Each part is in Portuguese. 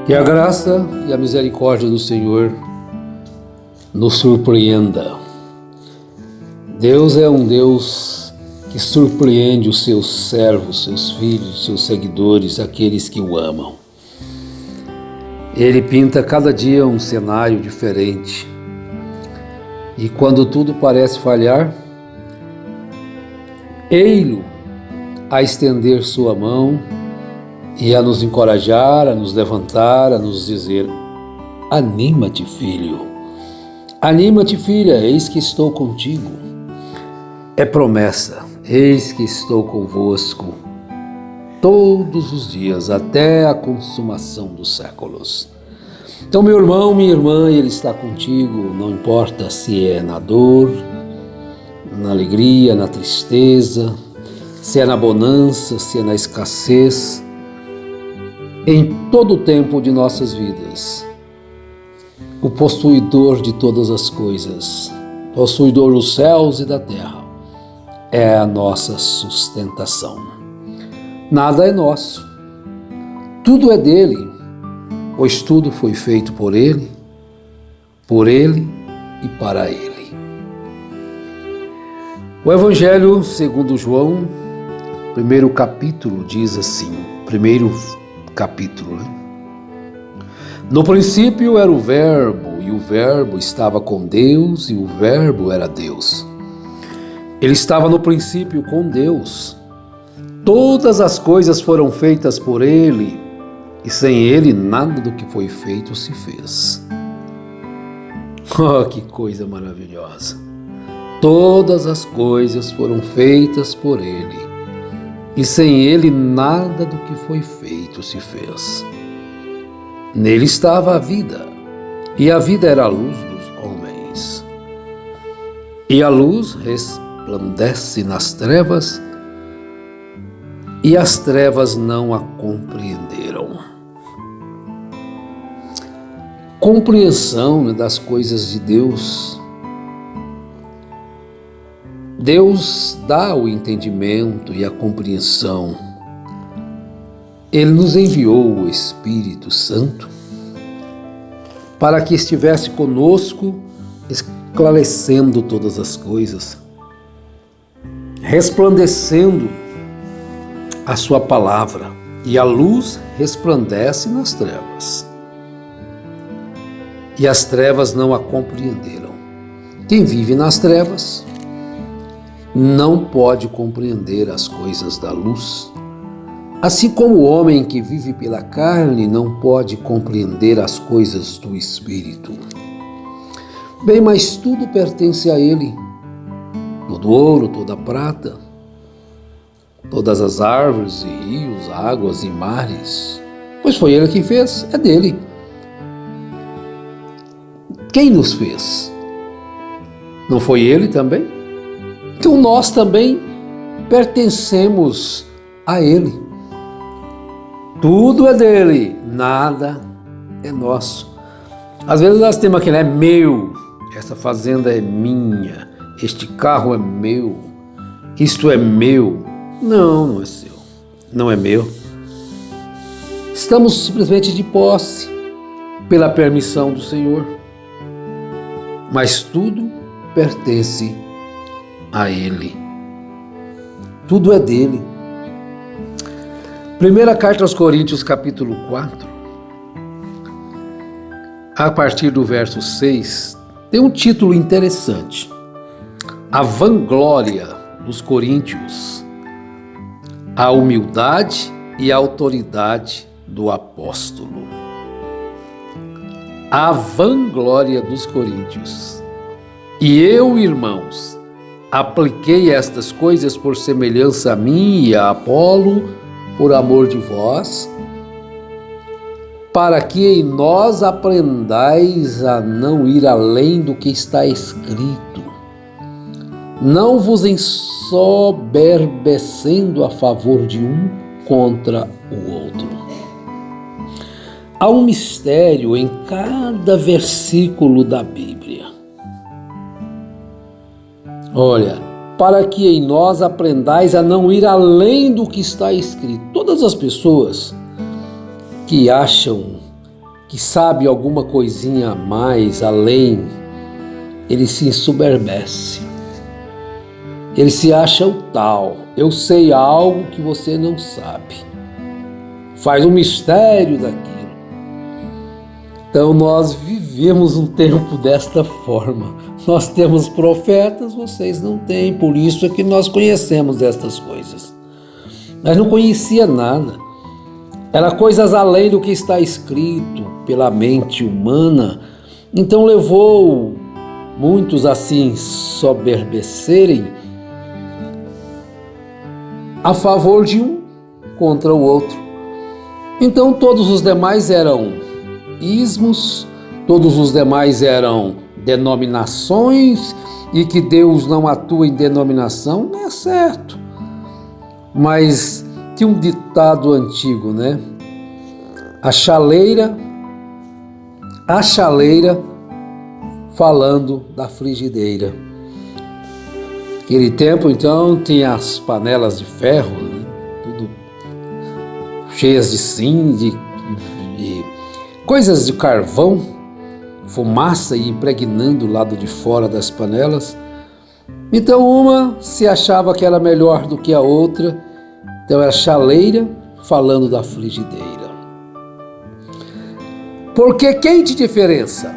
Que a graça e a misericórdia do Senhor nos surpreenda. Deus é um Deus que surpreende os seus servos, seus filhos, seus seguidores, aqueles que o amam. Ele pinta cada dia um cenário diferente. E quando tudo parece falhar, Ele a estender sua mão e a nos encorajar, a nos levantar, a nos dizer: anima-te, filho. Anima-te, filha, eis que estou contigo. É promessa, eis que estou convosco todos os dias, até a consumação dos séculos. Então, meu irmão, minha irmã, Ele está contigo, não importa se é na dor, na alegria, na tristeza, se é na bonança, se é na escassez, em todo o tempo de nossas vidas. O possuidor de todas as coisas, possuidor dos céus e da terra, é a nossa sustentação. Nada é nosso, tudo é dele, pois tudo foi feito por Ele e para Ele. O Evangelho segundo João, primeiro capítulo, diz assim, primeiro capítulo, né? No princípio era o Verbo, e o Verbo estava com Deus, e o Verbo era Deus. Ele estava no princípio com Deus. Todas as coisas foram feitas por Ele, e sem Ele nada do que foi feito se fez. Oh, que coisa maravilhosa! Todas as coisas foram feitas por Ele, e sem Ele nada do que foi feito se fez. Nele estava a vida, e a vida era a luz dos homens. E a luz resplandece nas trevas, e as trevas não a compreenderam. Compreensão das coisas de Deus. Deus dá o entendimento e a compreensão. Ele nos enviou o Espírito Santo para que estivesse conosco, esclarecendo todas as coisas, resplandecendo a sua palavra, e a luz resplandece nas trevas. E as trevas não a compreenderam. Quem vive nas trevas não pode compreender as coisas da luz, assim como o homem que vive pela carne não pode compreender as coisas do Espírito. Bem, mas tudo pertence a Ele, todo ouro, toda prata, todas as árvores e rios, águas e mares, pois foi Ele que fez, é dele. Quem nos fez? Não foi Ele também? Então nós também pertencemos a Ele. Tudo é dele, nada é nosso. Às vezes nós temos aquele, é meu, essa fazenda é minha, este carro é meu, isto é meu. Não, não é seu, não é meu. Estamos simplesmente de posse, pela permissão do Senhor. Mas tudo pertence a Ele. Tudo é dele. Primeira carta aos Coríntios, capítulo 4, a partir do verso 6, tem um título interessante: A vanglória dos coríntios, a humildade e a autoridade do apóstolo. A vanglória dos coríntios. E eu, irmãos, apliquei estas coisas por semelhança a mim e a Apolo, por amor de vós, para que em nós aprendais a não ir além do que está escrito, não vos ensoberbecendo a favor de um contra o outro. Há um mistério em cada versículo da Bíblia. Olha, para que em nós aprendais a não ir além do que está escrito. Todas as pessoas que acham que sabe alguma coisinha a mais, além, ele se ensoberbece. Ele se acha o tal. Eu sei algo que você não sabe. Faz um mistério daquilo. Então nós vivemos um tempo desta forma. Nós temos profetas, vocês não têm. Por isso é que nós conhecemos estas coisas. Mas não conhecia nada. Era coisas além do que está escrito pela mente humana. Então levou muitos assim soberbecerem a favor de um contra o outro. Então todos os demais eram ismos, todos os demais eram denominações, e que Deus não atua em denominação, não é certo. Mas tinha um ditado antigo, né? A chaleira falando da frigideira. Naquele tempo, então, tinha as panelas de ferro, né? Tudo cheias de cinza, de coisas de carvão, fumaça e impregnando o lado de fora das panelas. Então uma se achava que era melhor do que a outra, então era chaleira falando da frigideira. Porque quem te diferença?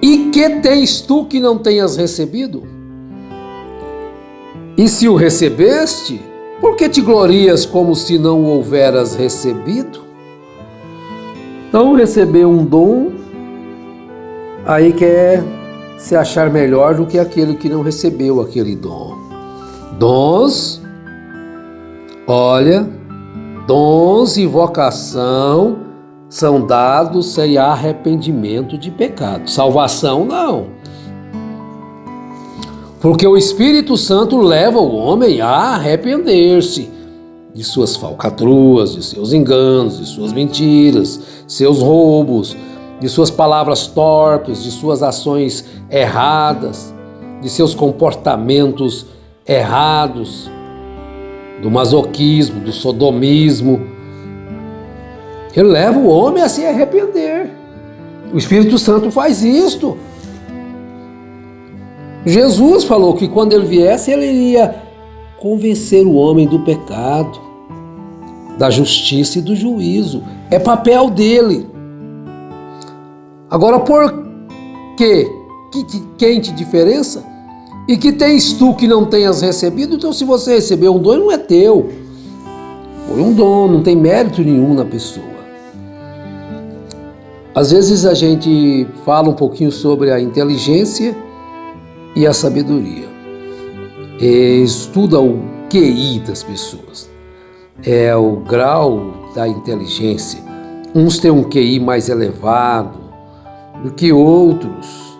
E que tens tu que não tenhas recebido? E se o recebeste, por que te glorias como se não o houveras recebido? Então receber um dom, aí quer se achar melhor do que aquele que não recebeu aquele dom. Dons, olha, dons e vocação são dados sem arrependimento de pecado. Salvação não. Porque o Espírito Santo leva o homem a arrepender-se de suas falcatruas, de seus enganos, de suas mentiras, seus roubos, de suas palavras torpes, de suas ações erradas, de seus comportamentos errados, do masoquismo, do sodomismo. Ele leva o homem a se arrepender. O Espírito Santo faz isto. Jesus falou que quando ele viesse, ele iria convencer o homem do pecado, da justiça e do juízo. É papel dele. Agora, por quê? Quem te diferença? E que tens tu que não tenhas recebido? Então, se você recebeu um dom, não é teu. Foi um dom, não tem mérito nenhum na pessoa. Às vezes a gente fala um pouquinho sobre a inteligência e a sabedoria. Estuda o QI das pessoas. É o grau da inteligência. Uns têm um QI mais elevado do que outros.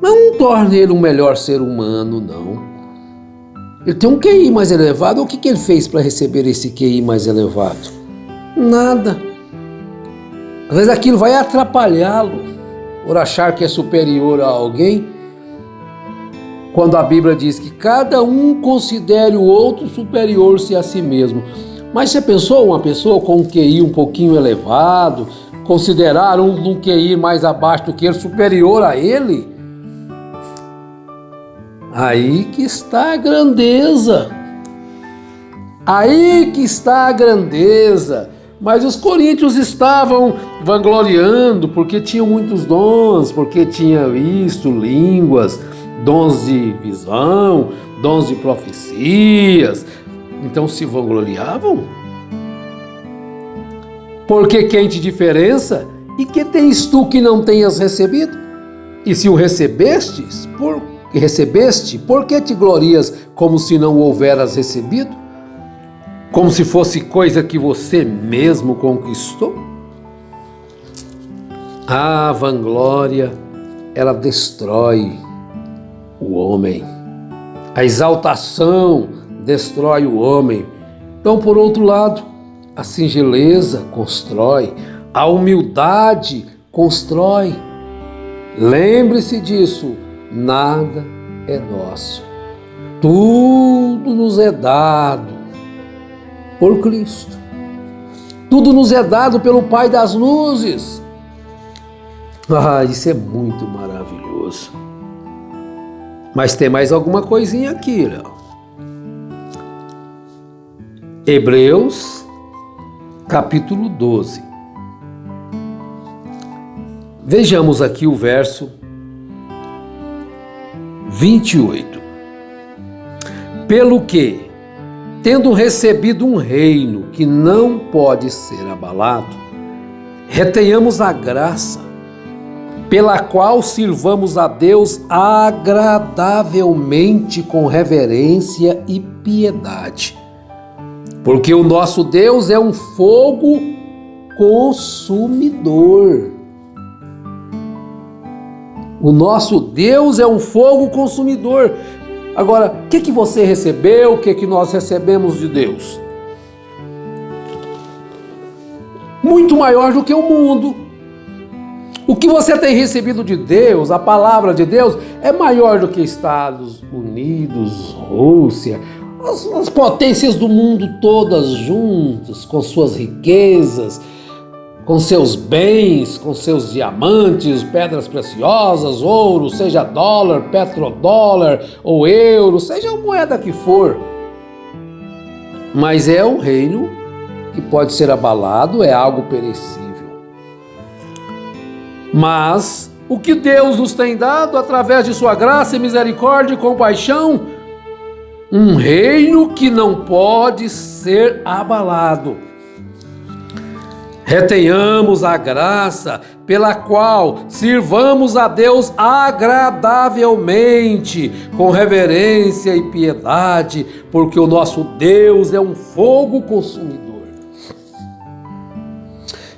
Não torna ele um melhor ser humano, não. Ele tem um QI mais elevado. O que ele fez para receber esse QI mais elevado? Nada. Às vezes aquilo vai atrapalhá-lo por achar que é superior a alguém, quando a Bíblia diz que cada um considere o outro superior-se a si mesmo. Mas você pensou uma pessoa com um QI um pouquinho elevado, considerar um QI mais abaixo do que ele, superior a ele? Aí que está a grandeza. Aí que está a grandeza. Mas os coríntios estavam vangloriando porque tinham muitos dons, porque tinham isto, línguas, dons de visão, dons de profecias. Então se vangloriavam. Porque quem te diferença? E que tens tu que não tenhas recebido? E se o recebeste, por que te glorias como se não o houveras recebido? Como se fosse coisa que você mesmo conquistou? A vanglória, ela destrói o homem. A exaltação destrói o homem. Então, por outro lado, a singeleza constrói, a humildade constrói. Lembre-se disso, nada é nosso. Tudo nos é dado por Cristo. Tudo nos é dado pelo Pai das luzes. Isso é muito maravilhoso. Mas tem mais alguma coisinha aqui, Léo. Hebreus, capítulo 12. Vejamos aqui o verso 28. Pelo que, tendo recebido um reino que não pode ser abalado, retenhamos a graça, pela qual sirvamos a Deus agradavelmente com reverência e piedade. Porque o nosso Deus é um fogo consumidor. O nosso Deus é um fogo consumidor. Agora, o que você recebeu? O que nós recebemos de Deus? Muito maior do que o mundo. O que você tem recebido de Deus, a palavra de Deus, é maior do que Estados Unidos, Rússia, as potências do mundo todas juntas, com suas riquezas, com seus bens, com seus diamantes, pedras preciosas, ouro, seja dólar, petrodólar ou euro, seja a moeda que for. Mas é um reino que pode ser abalado, é algo perecível. Mas o que Deus nos tem dado através de sua graça, misericórdia e compaixão, um reino que não pode ser abalado. Retenhamos a graça pela qual sirvamos a Deus agradavelmente, com reverência e piedade, porque o nosso Deus é um fogo consumidor.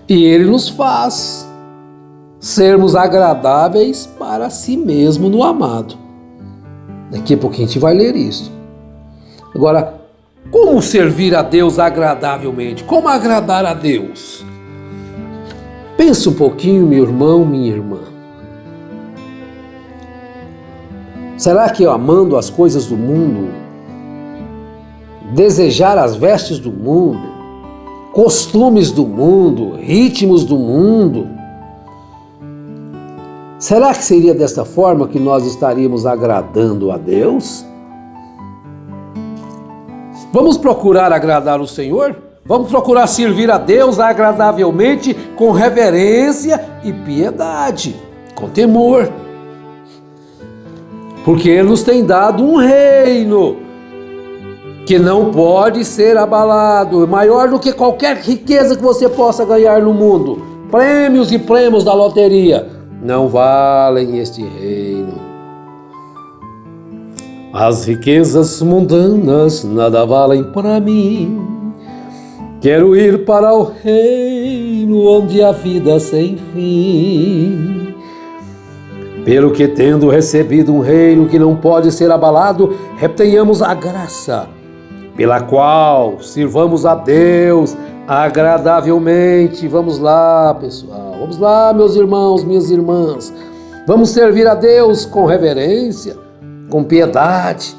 E Ele nos faz sermos agradáveis para si mesmo no amado. Daqui a pouquinho a gente vai ler isso. Agora, como servir a Deus agradavelmente? Como agradar a Deus? Pensa um pouquinho, meu irmão, minha irmã. Será que eu, amando as coisas do mundo, desejar as vestes do mundo, costumes do mundo, ritmos do mundo, será que seria desta forma que nós estaríamos agradando a Deus? Vamos procurar agradar o Senhor? Vamos procurar servir a Deus agradavelmente, com reverência e piedade, com temor. Porque Ele nos tem dado um reino que não pode ser abalado, maior do que qualquer riqueza que você possa ganhar no mundo. Prêmios e prêmios da loteria não valem este reino. As riquezas mundanas nada valem para mim. Quero ir para o reino onde há vida sem fim. Pelo que, tendo recebido um reino que não pode ser abalado, retenhamos a graça, pela qual sirvamos a Deus agradavelmente. Vamos lá, pessoal. Vamos lá, meus irmãos, minhas irmãs. Vamos servir a Deus com reverência, com piedade,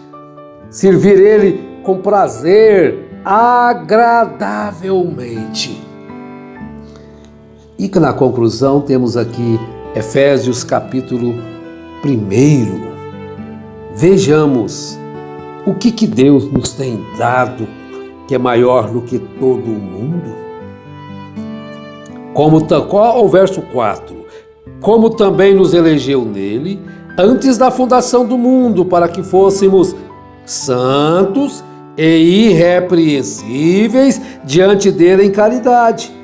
servir Ele com prazer, agradavelmente. E na conclusão temos aqui Efésios capítulo 1. Vejamos o que Deus nos tem dado que é maior do que todo o mundo. Qual o verso 4? Como também nos elegeu nele antes da fundação do mundo, para que fôssemos santos e irrepreensíveis diante dele em caridade,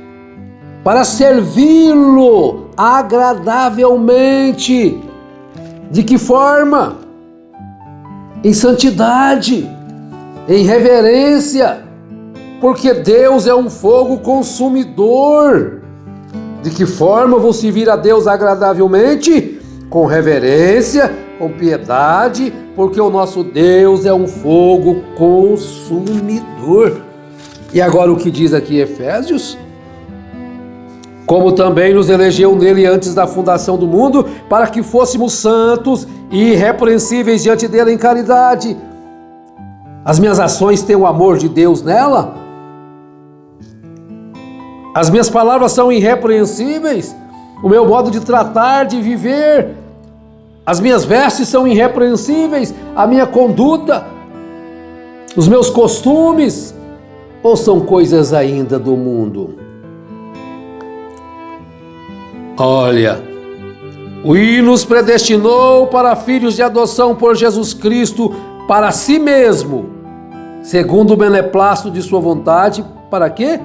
para servi-lo agradavelmente. De que forma? Em santidade, em reverência, porque Deus é um fogo consumidor. De que forma vou servir a Deus agradavelmente? Com reverência, com piedade, porque o nosso Deus é um fogo consumidor. E agora o que diz aqui Efésios? Como também nos elegeu nele antes da fundação do mundo, para que fôssemos santos e irrepreensíveis diante dele em caridade. As minhas ações têm o amor de Deus nela? As minhas palavras são irrepreensíveis, o meu modo de tratar, de viver, as minhas vestes são irrepreensíveis, a minha conduta, os meus costumes, ou são coisas ainda do mundo? Olha, o I nos predestinou para filhos de adoção por Jesus Cristo para si mesmo, segundo o beneplácito de sua vontade, para quê?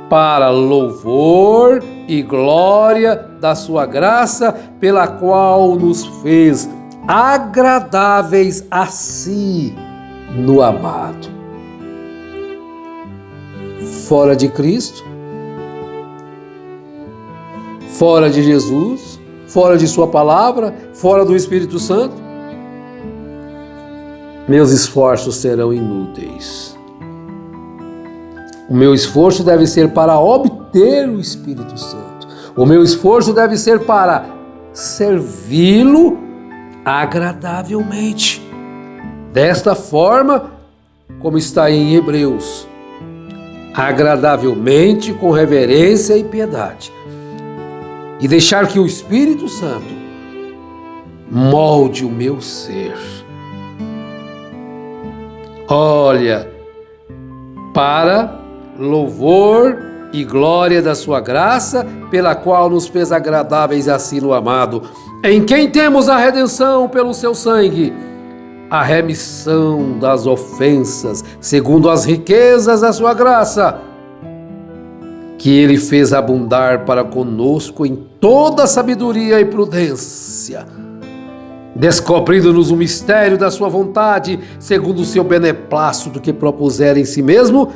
Para louvor e glória da sua graça, pela qual nos fez agradáveis a si no amado. Fora de Cristo, fora de Jesus, fora de sua palavra, fora do Espírito Santo, meus esforços serão inúteis. O meu esforço deve ser para obter o Espírito Santo. O meu esforço deve ser para servi-lo agradavelmente. Desta forma, como está em Hebreus, agradavelmente, com reverência e piedade. E deixar que o Espírito Santo molde o meu ser. Olha, para louvor e glória da sua graça, pela qual nos fez agradáveis a si no amado, em quem temos a redenção pelo seu sangue, a remissão das ofensas, segundo as riquezas da sua graça, que ele fez abundar para conosco em toda sabedoria e prudência, descobrindo-nos o mistério da sua vontade, segundo o seu beneplácito que propusera em si mesmo,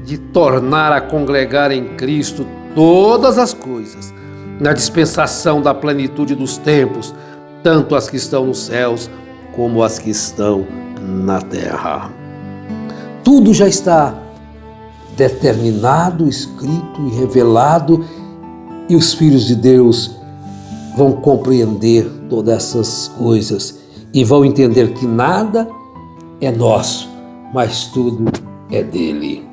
de tornar a congregar em Cristo todas as coisas, na dispensação da plenitude dos tempos, tanto as que estão nos céus como as que estão na terra. Tudo já está determinado, escrito e revelado, e os filhos de Deus vão compreender todas essas coisas e vão entender que nada é nosso, mas tudo é dele.